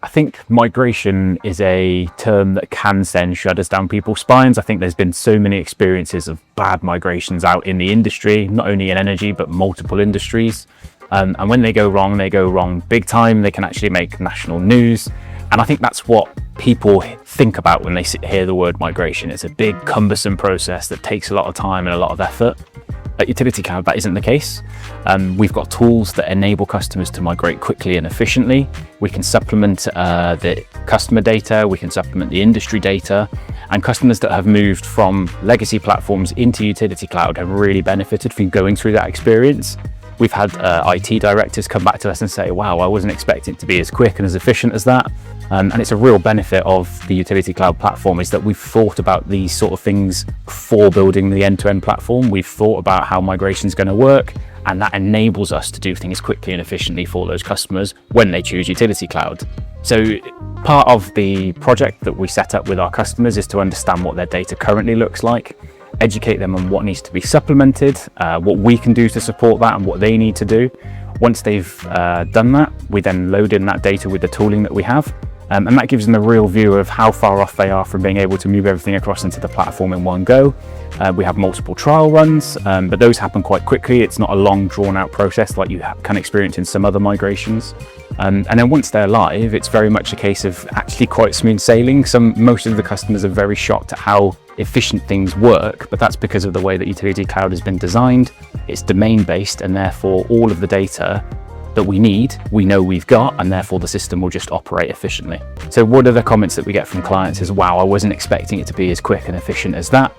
I think migration is a term that can send shudders down people's spines. I think there's been so many experiences of bad migrations out in the industry, not only in energy, but multiple industries. And when they go wrong big time. They can actually make national news. And I think that's what people think about when they hear the word migration. It's a big, cumbersome process that takes a lot of time and a lot of effort. At Utility Cloud, that isn't the case. We've got tools that enable customers to migrate quickly and efficiently. We can supplement the customer data, we can supplement the industry data, and customers that have moved from legacy platforms into Utility Cloud have really benefited from going through that experience. We've had IT directors come back to us and say, wow, I wasn't expecting it to be as quick and as efficient as that. And it's a real benefit of the Utility Cloud platform is that we've thought about these sort of things before building the end-to-end platform. We've thought about how migration is going to work, and that enables us to do things quickly and efficiently for those customers when they choose Utility Cloud. So part of the project that we set up with our customers is to understand what their data currently looks like, educate them on what needs to be supplemented, what we can do to support that and what they need to do. Once they've done that, we then load in that data with the tooling that we have. And that gives them a real view of how far off they are from being able to move everything across into the platform in one go. We have multiple trial runs, but those happen quite quickly. It's not a long, drawn-out process like you can experience in some other migrations. And then once they're live, it's very much a case of actually quite smooth sailing. Most of the customers are very shocked at how efficient things work, but that's because of the way that Utility Cloud has been designed. It's domain-based, and therefore all of the data that we need, we know we've got, and therefore the system will just operate efficiently. So one of the comments that we get from clients is, wow, I wasn't expecting it to be as quick and efficient as that.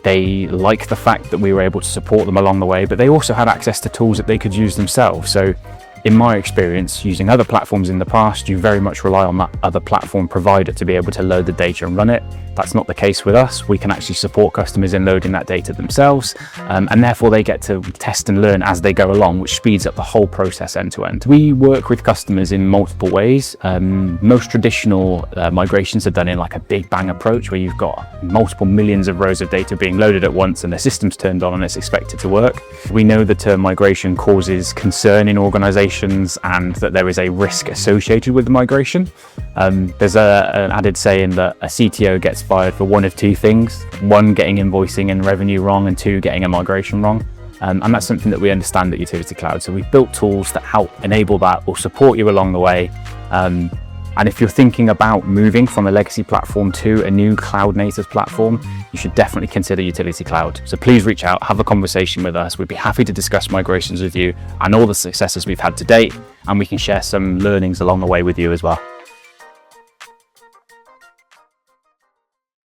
They like the fact that we were able to support them along the way, but they also had access to tools that they could use themselves. So in my experience, using other platforms in the past, you very much rely on that other platform provider to be able to load the data and run it. That's not the case with us. We can actually support customers in loading that data themselves, and therefore they get to test and learn as they go along, which speeds up the whole process end to end. We work with customers in multiple ways. Most traditional migrations are done in like a big bang approach, where you've got multiple millions of rows of data being loaded at once and the system's turned on and it's expected to work. We know the term migration causes concern in organizations and that there is a risk associated with the migration. There's an added saying that a CTO gets fired for one of two things: one, getting invoicing and revenue wrong, and two, getting a migration wrong. And that's something that we understand at Utility Cloud. So we've built tools that help enable that or support you along the way. And if you're thinking about moving from a legacy platform to a new cloud native platform, you should definitely consider Utility Cloud. So please reach out, have a conversation with us. We'd be happy to discuss migrations with you and all the successes we've had to date, and we can share some learnings along the way with you as well.